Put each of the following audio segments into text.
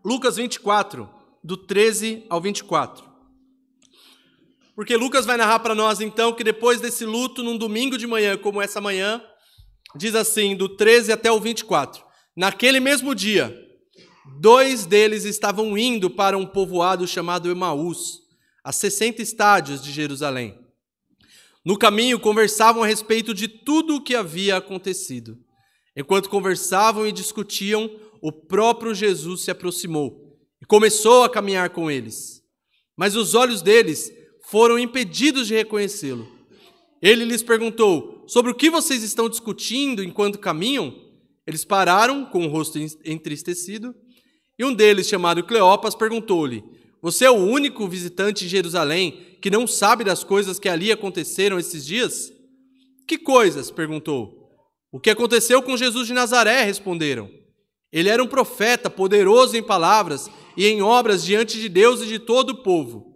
Lucas 24, do 13 ao 24. Porque Lucas vai narrar para nós, então, que depois desse luto, num domingo de manhã, como essa manhã, diz assim, do 13 até o 24. Naquele mesmo dia, 2 deles estavam indo para um povoado chamado Emaús, a 60 estádios de Jerusalém. No caminho, conversavam a respeito de tudo o que havia acontecido. Enquanto conversavam e discutiam, o próprio Jesus se aproximou e começou a caminhar com eles. Mas os olhos deles foram impedidos de reconhecê-lo. Ele lhes perguntou, sobre o que vocês estão discutindo enquanto caminham? Eles pararam, com o rosto entristecido, e um deles, chamado Cleopas, perguntou-lhe, você é o único visitante em Jerusalém que não sabe das coisas que ali aconteceram esses dias? Que coisas? Perguntou. O que aconteceu com Jesus de Nazaré? Responderam. Ele era um profeta, poderoso em palavras e em obras diante de Deus e de todo o povo.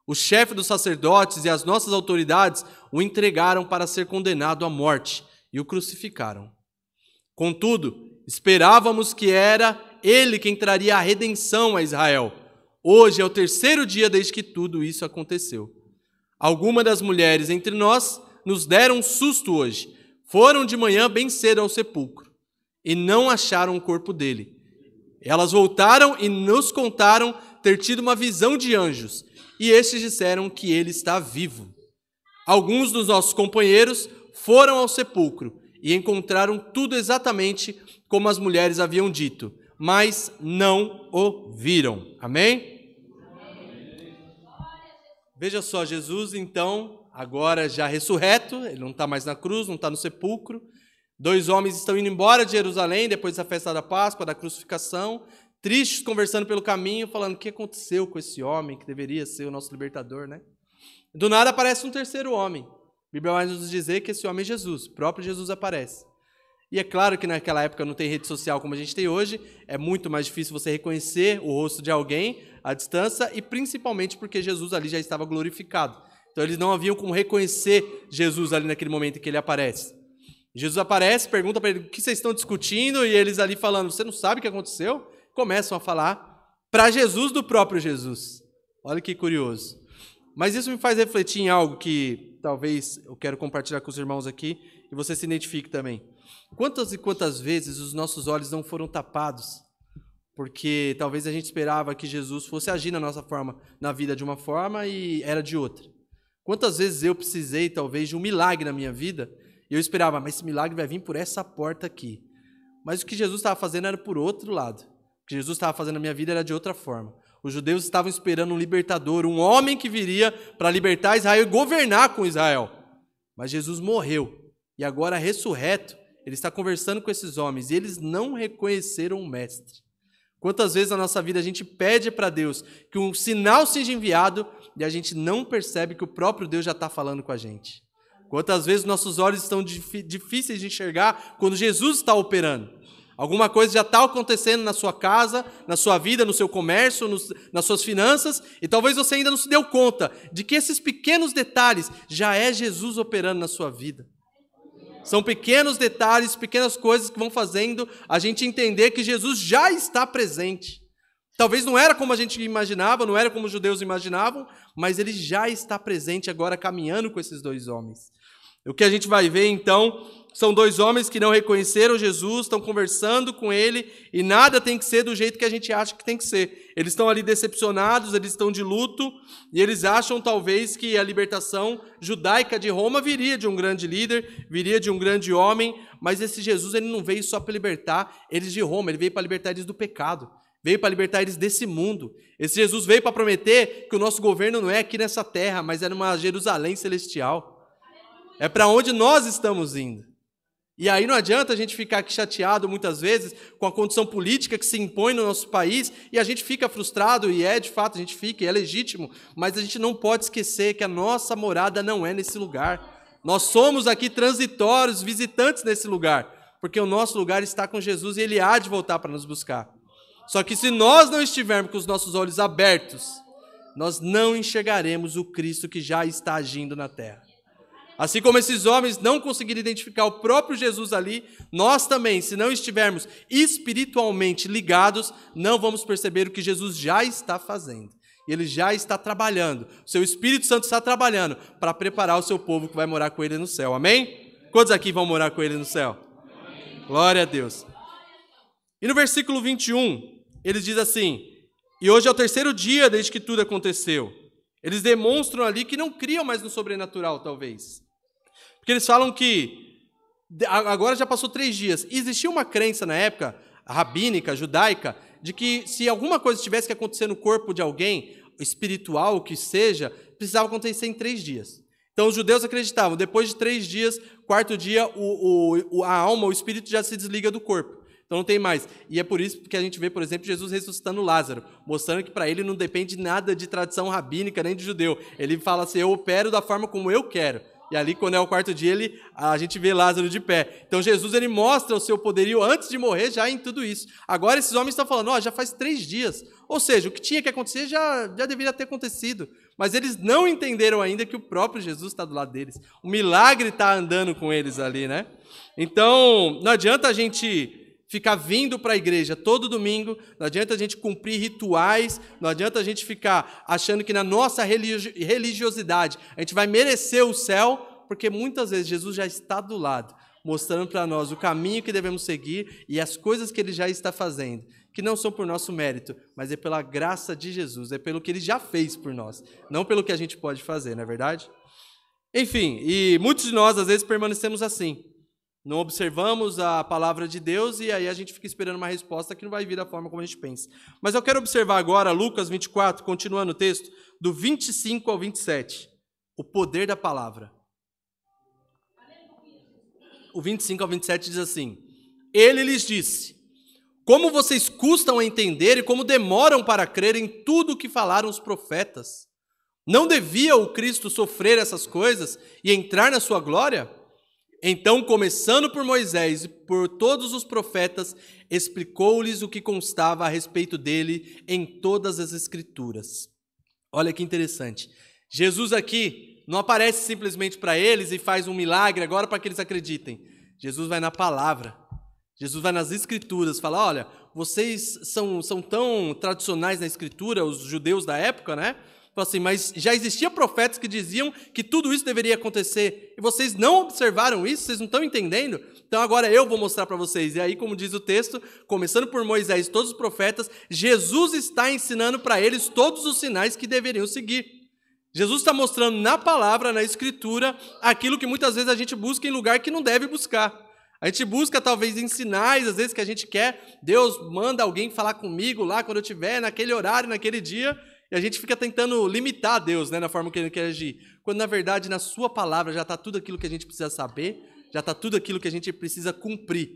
O chefe dos sacerdotes e as nossas autoridades o entregaram para ser condenado à morte e o crucificaram. Contudo, esperávamos que era ele quem traria a redenção a Israel. Hoje é o 3º dia desde que tudo isso aconteceu. Algumas das mulheres entre nós nos deram um susto hoje. Foram de manhã bem cedo ao sepulcro e não acharam o corpo dele. Elas voltaram e nos contaram ter tido uma visão de anjos, e estes disseram que ele está vivo. Alguns dos nossos companheiros foram ao sepulcro e encontraram tudo exatamente como as mulheres haviam dito, mas não o viram. Amém? Veja só, Jesus, então, agora já ressurreto, ele não está mais na cruz, não está no sepulcro. 2 homens estão indo embora de Jerusalém, depois da festa da Páscoa, da crucificação, tristes, conversando pelo caminho, falando o que aconteceu com esse homem, que deveria ser o nosso libertador, né? Do nada aparece um 3º homem. A Bíblia vai nos dizer que esse homem é Jesus, o próprio Jesus aparece. E é claro que naquela época não tem rede social como a gente tem hoje, é muito mais difícil você reconhecer o rosto de alguém à distância, e principalmente porque Jesus ali já estava glorificado. Então eles não haviam como reconhecer Jesus ali naquele momento em que ele aparece. Jesus aparece, pergunta para ele o que vocês estão discutindo, e eles ali falando, você não sabe o que aconteceu? Começam a falar para Jesus do próprio Jesus. Olha que curioso. Mas isso me faz refletir em algo que talvez eu quero compartilhar com os irmãos aqui, e você se identifique também. Quantas e quantas vezes os nossos olhos não foram tapados, porque talvez a gente esperava que Jesus fosse agir na vida de uma forma e era de outra. Quantas vezes eu precisei, talvez, de um milagre na minha vida, e eu esperava, mas esse milagre vai vir por essa porta aqui. Mas o que Jesus estava fazendo era por outro lado. O que Jesus estava fazendo na minha vida era de outra forma. Os judeus estavam esperando um libertador, um homem que viria para libertar Israel e governar com Israel. Mas Jesus morreu, e agora ressurreto, ele está conversando com esses homens, e eles não reconheceram o mestre. Quantas vezes na nossa vida a gente pede para Deus que um sinal seja enviado e a gente não percebe que o próprio Deus já está falando com a gente. Quantas vezes nossos olhos estão difíceis de enxergar quando Jesus está operando. Alguma coisa já está acontecendo na sua casa, na sua vida, no seu comércio, nas suas finanças, e talvez você ainda não se deu conta de que esses pequenos detalhes já é Jesus operando na sua vida. São pequenos detalhes, pequenas coisas que vão fazendo a gente entender que Jesus já está presente. Talvez não era como a gente imaginava, não era como os judeus imaginavam, mas ele já está presente agora caminhando com esses 2 homens. O que a gente vai ver então são 2 homens que não reconheceram Jesus, estão conversando com ele e nada tem que ser do jeito que a gente acha que tem que ser. Eles estão ali decepcionados, eles estão de luto e eles acham talvez que a libertação judaica de Roma viria de um grande líder, viria de um grande homem, mas esse Jesus ele não veio só para libertar eles de Roma, ele veio para libertar eles do pecado. Veio para libertar eles desse mundo. Esse Jesus veio para prometer que o nosso governo não é aqui nessa terra, mas é numa Jerusalém celestial. É para onde nós estamos indo. E aí não adianta a gente ficar aqui chateado muitas vezes com a condição política que se impõe no nosso país e a gente fica frustrado, e de fato a gente fica, e é legítimo, mas a gente não pode esquecer que a nossa morada não é nesse lugar. Nós somos aqui transitórios, visitantes nesse lugar, porque o nosso lugar está com Jesus e Ele há de voltar para nos buscar. Só que se nós não estivermos com os nossos olhos abertos, nós não enxergaremos o Cristo que já está agindo na terra. Assim como esses homens não conseguiram identificar o próprio Jesus ali, nós também, se não estivermos espiritualmente ligados, não vamos perceber o que Jesus já está fazendo. Ele já está trabalhando. O seu Espírito Santo está trabalhando para preparar o seu povo que vai morar com ele no céu. Amém? Quantos aqui vão morar com ele no céu? Amém. Glória a Deus. E no versículo 21, eles dizem assim: e hoje é o terceiro dia desde que tudo aconteceu. Eles demonstram ali que não criam mais no sobrenatural, talvez. Porque eles falam que agora já passou 3 dias. E existia uma crença na época, rabínica, judaica, de que se alguma coisa tivesse que acontecer no corpo de alguém, espiritual, o que seja, precisava acontecer em 3 dias. Então os judeus acreditavam, depois de 3 dias, 4º dia, a alma, o espírito já se desliga do corpo. Então não tem mais. E é por isso que a gente vê, por exemplo, Jesus ressuscitando Lázaro, mostrando que para ele não depende nada de tradição rabínica, nem de judeu. Ele fala assim, eu opero da forma como eu quero. E ali, quando é o 4º dia, a gente vê Lázaro de pé. Então Jesus ele mostra o seu poderio antes de morrer já em tudo isso. Agora esses homens estão falando, já faz 3 dias. Ou seja, o que tinha que acontecer já deveria ter acontecido. Mas eles não entenderam ainda que o próprio Jesus está do lado deles. O milagre está andando com eles ali, né? Então, não adianta a gente ficar vindo para a igreja todo domingo, não adianta a gente cumprir rituais, não adianta a gente ficar achando que na nossa religiosidade a gente vai merecer o céu, porque muitas vezes Jesus já está do lado, mostrando para nós o caminho que devemos seguir e as coisas que Ele já está fazendo, que não são por nosso mérito, mas é pela graça de Jesus, é pelo que Ele já fez por nós, não pelo que a gente pode fazer, não é verdade? Enfim, e muitos de nós às vezes permanecemos assim, não observamos a palavra de Deus e aí a gente fica esperando uma resposta que não vai vir da forma como a gente pensa. Mas eu quero observar agora Lucas 24, continuando o texto, do 25 ao 27. O poder da palavra. O 25 ao 27 diz assim: Ele lhes disse, como vocês custam a entender e como demoram para crer em tudo o que falaram os profetas. Não devia o Cristo sofrer essas coisas e entrar na sua glória? Então, começando por Moisés e por todos os profetas, explicou-lhes o que constava a respeito dele em todas as Escrituras. Olha que interessante. Jesus aqui não aparece simplesmente para eles e faz um milagre agora para que eles acreditem. Jesus vai na palavra. Jesus vai nas Escrituras, fala, olha, vocês são tão tradicionais na Escritura, os judeus da época, né? Assim, mas já existia profetas que diziam que tudo isso deveria acontecer. E vocês não observaram isso? Vocês não estão entendendo? Então agora eu vou mostrar para vocês. E aí, como diz o texto, começando por Moisés e todos os profetas, Jesus está ensinando para eles todos os sinais que deveriam seguir. Jesus está mostrando na palavra, na Escritura, aquilo que muitas vezes a gente busca em lugar que não deve buscar. A gente busca talvez em sinais, às vezes que a gente quer. Deus manda alguém falar comigo lá quando eu estiver, naquele horário, naquele dia. E a gente fica tentando limitar Deus, né, na forma que Ele quer agir. Quando, na verdade, na sua palavra já está tudo aquilo que a gente precisa saber, já está tudo aquilo que a gente precisa cumprir.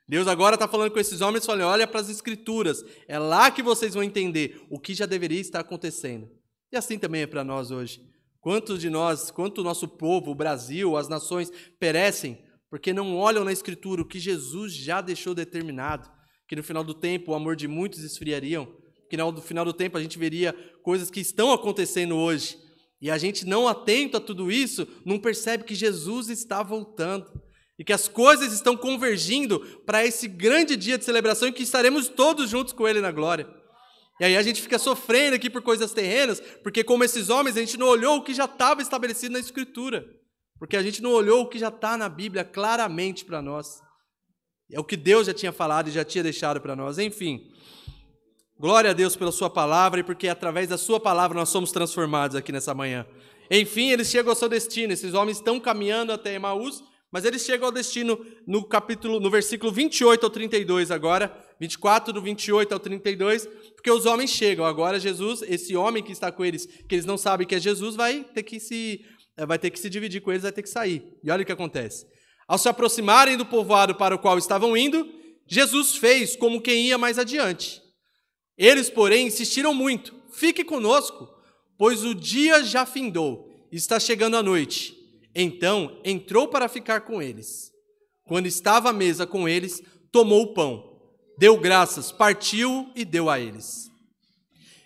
Deus agora está falando com esses homens, falando, olha para as Escrituras, é lá que vocês vão entender o que já deveria estar acontecendo. E assim também é para nós hoje. Quantos de nós, quanto o nosso povo, o Brasil, as nações, perecem porque não olham na Escritura o que Jesus já deixou determinado, que no final do tempo o amor de muitos esfriariam, que no final do tempo a gente veria coisas que estão acontecendo hoje. E a gente não atento a tudo isso, não percebe que Jesus está voltando. E que as coisas estão convergindo para esse grande dia de celebração em que estaremos todos juntos com Ele na glória. E aí a gente fica sofrendo aqui por coisas terrenas, porque como esses homens, a gente não olhou o que já estava estabelecido na Escritura. Porque a gente não olhou o que já está na Bíblia claramente para nós. É o que Deus já tinha falado e já tinha deixado para nós. Enfim, glória a Deus pela sua palavra e porque através da sua palavra nós somos transformados aqui nessa manhã. Enfim, eles chegam ao seu destino. Esses homens estão caminhando até Emaús, mas eles chegam ao destino no versículo 28 ao 32 agora, 24 do 28 ao 32, porque os homens chegam. Agora Jesus, esse homem que está com eles, que eles não sabem que é Jesus, vai ter que se dividir com eles, vai ter que sair. E olha o que acontece. Ao se aproximarem do povoado para o qual estavam indo, Jesus fez como quem ia mais adiante. Eles, porém, insistiram muito, fique conosco, pois o dia já findou, está chegando a noite. Então, entrou para ficar com eles. Quando estava à mesa com eles, tomou o pão, deu graças, partiu e deu a eles.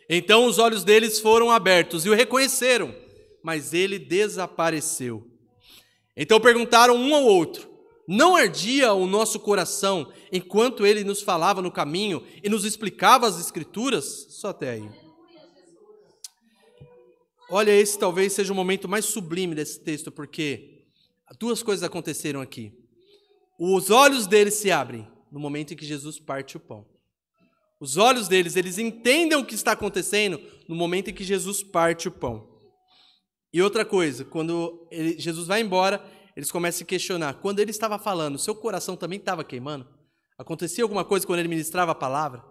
Então os olhos deles foram abertos e o reconheceram, mas ele desapareceu. Então perguntaram um ao outro: não ardia o nosso coração enquanto ele nos falava no caminho e nos explicava as Escrituras? Só até aí. Olha, esse talvez seja o momento mais sublime desse texto, porque duas coisas aconteceram aqui. Os olhos deles se abrem no momento em que Jesus parte o pão. Os olhos deles, eles entendem o que está acontecendo no momento em que Jesus parte o pão. E outra coisa, quando Jesus vai embora, eles começam a se questionar. Quando ele estava falando, seu coração também estava queimando? Acontecia alguma coisa quando ele ministrava a palavra?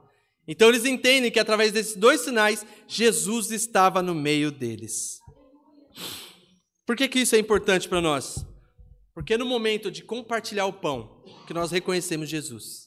Então eles entendem que através desses dois sinais, Jesus estava no meio deles. Por que isso é importante para nós? Porque no momento de compartilhar o pão, que nós reconhecemos Jesus.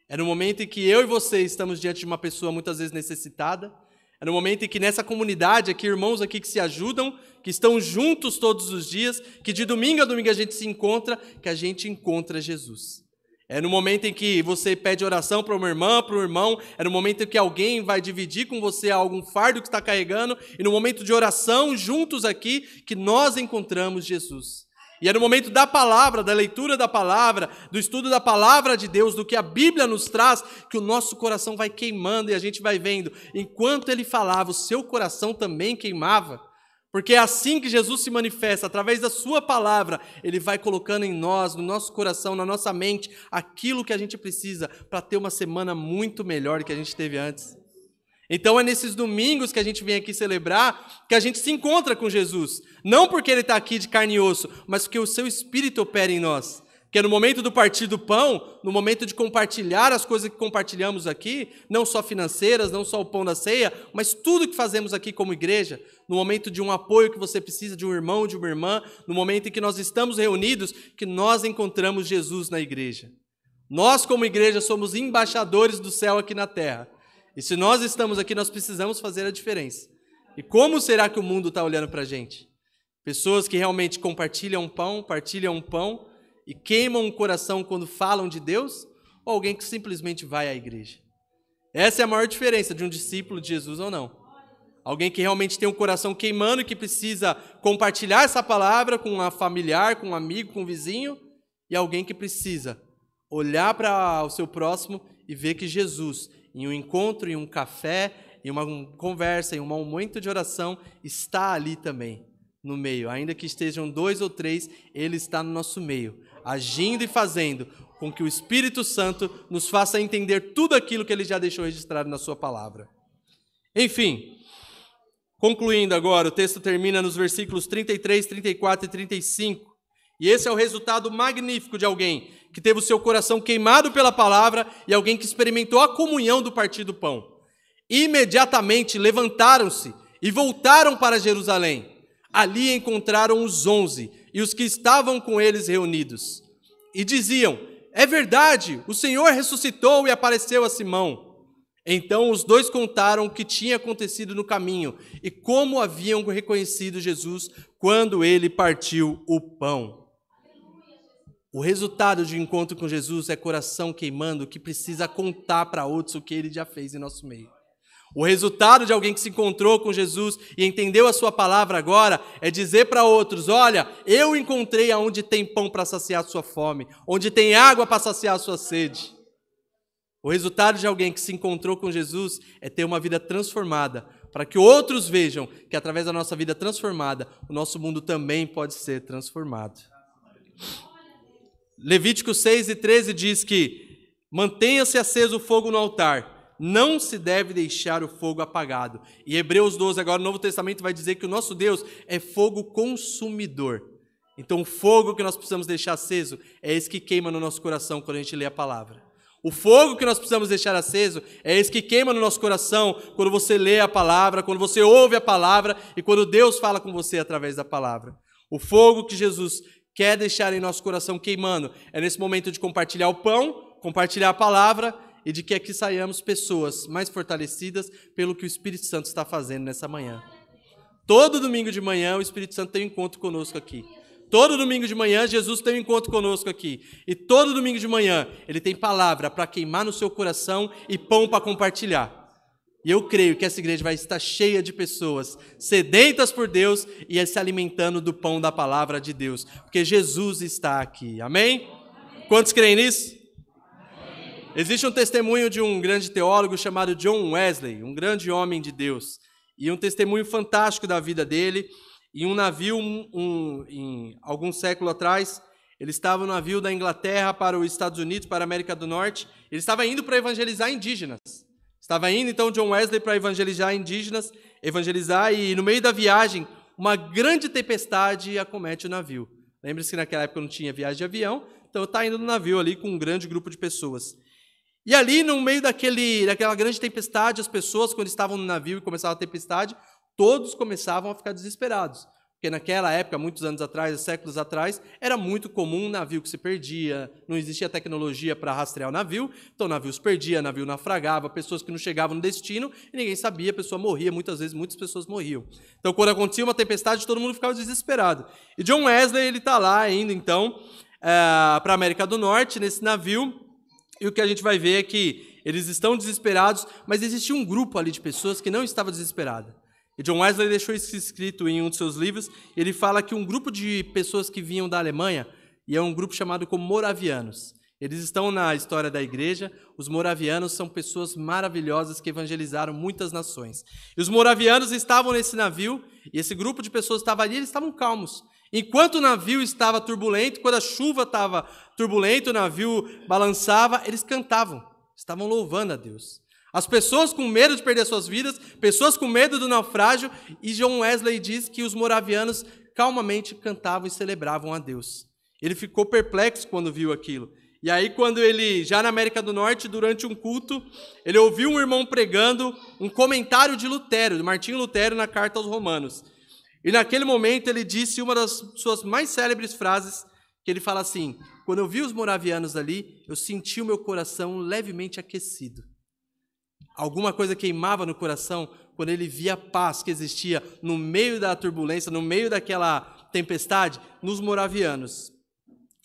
É no momento em que eu e você estamos diante de uma pessoa muitas vezes necessitada. É no momento em que nessa comunidade aqui, irmãos aqui que se ajudam, que estão juntos todos os dias, que de domingo a domingo a gente se encontra, que a gente encontra Jesus. É no momento em que você pede oração para uma irmã, para um irmão, é no momento em que alguém vai dividir com você algum fardo que está carregando, e no momento de oração juntos aqui, que nós encontramos Jesus. E é no momento da palavra, da leitura da palavra, do estudo da palavra de Deus, do que a Bíblia nos traz, que o nosso coração vai queimando e a gente vai vendo. Enquanto ele falava, o seu coração também queimava. Porque é assim que Jesus se manifesta, através da sua palavra, ele vai colocando em nós, no nosso coração, na nossa mente, aquilo que a gente precisa para ter uma semana muito melhor do que a gente teve antes. Então é nesses domingos que a gente vem aqui celebrar, que a gente se encontra com Jesus. Não porque ele está aqui de carne e osso, mas porque o seu Espírito opera em nós. Que é no momento do partir do pão, no momento de compartilhar as coisas que compartilhamos aqui, não só financeiras, não só o pão da ceia, mas tudo que fazemos aqui como igreja, no momento de um apoio que você precisa de um irmão, de uma irmã, no momento em que nós estamos reunidos, que nós encontramos Jesus na igreja. Nós como igreja somos embaixadores do céu aqui na terra. E se nós estamos aqui, nós precisamos fazer a diferença. E como será que o mundo está olhando para a gente? Pessoas que realmente compartilham pão, partilham um pão e queimam o coração quando falam de Deus? Ou alguém que simplesmente vai à igreja? Essa é a maior diferença de um discípulo de Jesus ou não. Alguém que realmente tem um coração queimando e que precisa compartilhar essa palavra com um familiar, com um amigo, com um vizinho. E alguém que precisa olhar para o seu próximo e ver que Jesus, em um encontro, em um café, em uma conversa, em um momento de oração, está ali também, no meio. Ainda que estejam 2 ou 3, ele está no nosso meio, agindo e fazendo com que o Espírito Santo nos faça entender tudo aquilo que ele já deixou registrado na sua palavra. Enfim, concluindo agora, o texto termina nos versículos 33, 34 e 35. E esse é o resultado magnífico de alguém que teve o seu coração queimado pela palavra e alguém que experimentou a comunhão do partir do pão. Imediatamente levantaram-se e voltaram para Jerusalém. Ali encontraram os 11 e os que estavam com eles reunidos. E diziam: é verdade, o Senhor ressuscitou e apareceu a Simão. Então os dois contaram o que tinha acontecido no caminho e como haviam reconhecido Jesus quando ele partiu o pão. O resultado de um encontro com Jesus é coração queimando que precisa contar para outros o que ele já fez em nosso meio. O resultado de alguém que se encontrou com Jesus e entendeu a sua palavra agora é dizer para outros: olha, eu encontrei aonde tem pão para saciar a sua fome, onde tem água para saciar a sua sede. O resultado de alguém que se encontrou com Jesus é ter uma vida transformada, para que outros vejam que através da nossa vida transformada, o nosso mundo também pode ser transformado. Levítico 6 e 13 diz que mantenha-se aceso o fogo no altar, não se deve deixar o fogo apagado. E Hebreus 12, agora o Novo Testamento vai dizer que o nosso Deus é fogo consumidor. Então o fogo que nós precisamos deixar aceso é esse que queima no nosso coração quando a gente lê a palavra. O fogo que nós precisamos deixar aceso é esse que queima no nosso coração quando você lê a palavra, quando você ouve a palavra e quando Deus fala com você através da palavra. O fogo que Jesus quer deixar em nosso coração queimando é nesse momento de compartilhar o pão, compartilhar a palavra e de que aqui saiamos pessoas mais fortalecidas pelo que o Espírito Santo está fazendo nessa manhã. Todo domingo de manhã o Espírito Santo tem um encontro conosco aqui. Todo domingo de manhã Jesus tem um encontro conosco aqui. E todo domingo de manhã ele tem palavra para queimar no seu coração e pão para compartilhar. E eu creio que essa igreja vai estar cheia de pessoas sedentas por Deus e se alimentando do pão da palavra de Deus, porque Jesus está aqui. Amém? Quantos creem nisso? Existe um testemunho de um grande teólogo chamado John Wesley, um grande homem de Deus, e um testemunho fantástico da vida dele. Em um navio, em algum século atrás, ele estava no navio da Inglaterra para os Estados Unidos, para a América do Norte. Ele estava indo para evangelizar indígenas. Estava indo, então, John Wesley para evangelizar indígenas, e no meio da viagem, uma grande tempestade acomete o navio. Lembre-se que naquela época não tinha viagem de avião, então está indo no navio ali com um grande grupo de pessoas. E ali, no meio daquela grande tempestade, as pessoas, quando estavam no navio e começava a tempestade, todos começavam a ficar desesperados. Porque naquela época, muitos anos atrás, séculos atrás, era muito comum um navio que se perdia, não existia tecnologia para rastrear o navio, então o navio se perdia, o navio naufragava, pessoas que não chegavam no destino e ninguém sabia, a pessoa morria, muitas vezes muitas pessoas morriam. Então, quando acontecia uma tempestade, todo mundo ficava desesperado. E John Wesley, ele está lá indo, então, para a América do Norte, nesse navio, e o que a gente vai ver é que eles estão desesperados, mas existia um grupo ali de pessoas que não estava desesperada. E John Wesley deixou isso escrito em um de seus livros. Ele fala que um grupo de pessoas que vinham da Alemanha, e é um grupo chamado como moravianos. Eles estão na história da igreja. Os moravianos são pessoas maravilhosas que evangelizaram muitas nações. E os moravianos estavam nesse navio, e esse grupo de pessoas estava ali, eles estavam calmos. Enquanto o navio estava turbulento, quando a chuva estava turbulenta, o navio balançava, eles cantavam, estavam louvando a Deus. As pessoas com medo de perder suas vidas, pessoas com medo do naufrágio, e John Wesley diz que os moravianos calmamente cantavam e celebravam a Deus. Ele ficou perplexo quando viu aquilo. E aí, quando ele, já na América do Norte, durante um culto, ele ouviu um irmão pregando um comentário de Lutero, de Martinho Lutero, na Carta aos Romanos. E naquele momento ele disse uma das suas mais célebres frases, que ele fala assim: quando eu vi os moravianos ali, eu senti o meu coração levemente aquecido. Alguma coisa queimava no coração quando ele via a paz que existia no meio da turbulência, no meio daquela tempestade, nos moravianos.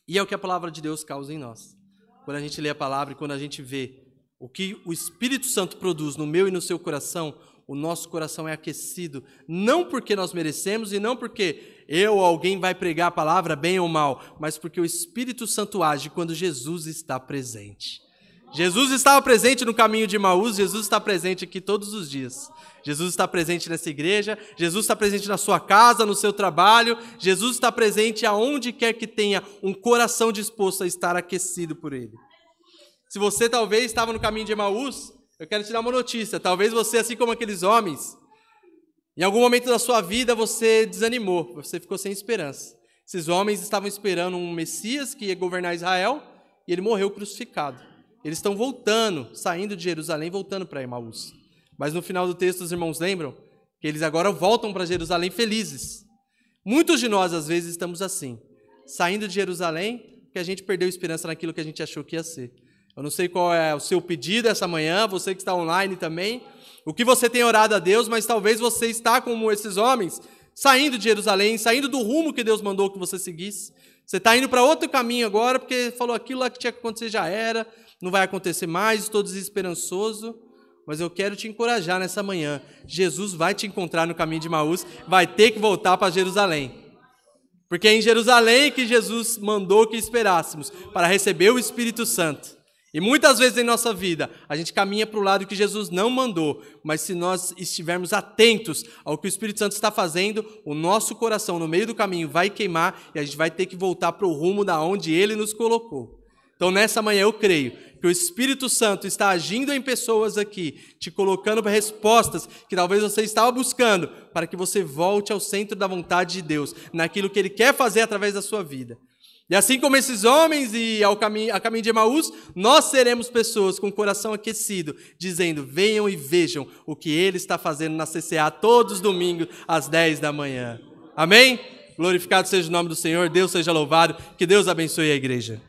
E é o que a palavra de Deus causa em nós. Quando a gente lê a palavra e quando a gente vê o que o Espírito Santo produz no meu e no seu coração, o nosso coração é aquecido, não porque nós merecemos e não porque eu ou alguém vai pregar a palavra bem ou mal, mas porque o Espírito Santo age quando Jesus está presente. Jesus estava presente no caminho de Emaús, Jesus está presente aqui todos os dias. Jesus está presente nessa igreja, Jesus está presente na sua casa, no seu trabalho, Jesus está presente aonde quer que tenha um coração disposto a estar aquecido por Ele. Se você talvez estava no caminho de Emaús, eu quero te dar uma notícia. Talvez você, assim como aqueles homens, em algum momento da sua vida você desanimou, você ficou sem esperança. Esses homens estavam esperando um Messias que ia governar Israel e ele morreu crucificado. Eles estão voltando, saindo de Jerusalém, voltando para Emaús. Mas no final do texto, os irmãos lembram que eles agora voltam para Jerusalém felizes. Muitos de nós, às vezes, estamos assim, saindo de Jerusalém porque a gente perdeu esperança naquilo que a gente achou que ia ser. Eu não sei qual é o seu pedido essa manhã, você que está online também, o que você tem orado a Deus, mas talvez você está como esses homens, saindo de Jerusalém, saindo do rumo que Deus mandou que você seguisse. Você está indo para outro caminho agora, porque falou aquilo lá que tinha que acontecer já era, não vai acontecer mais, estou desesperançoso, mas eu quero te encorajar nessa manhã. Jesus vai te encontrar no caminho de Emaús, vai ter que voltar para Jerusalém. Porque é em Jerusalém que Jesus mandou que esperássemos para receber o Espírito Santo. E muitas vezes em nossa vida, a gente caminha para o lado que Jesus não mandou, mas se nós estivermos atentos ao que o Espírito Santo está fazendo, o nosso coração no meio do caminho vai queimar e a gente vai ter que voltar para o rumo da onde Ele nos colocou. Então nessa manhã eu creio que o Espírito Santo está agindo em pessoas aqui, te colocando respostas que talvez você estava buscando, para que você volte ao centro da vontade de Deus, naquilo que Ele quer fazer através da sua vida. E assim como esses homens e a caminho de Emaús, nós seremos pessoas com o coração aquecido, dizendo: venham e vejam o que Ele está fazendo na CCA todos os domingos às 10 da manhã. Amém? Glorificado seja o nome do Senhor, Deus seja louvado, que Deus abençoe a igreja.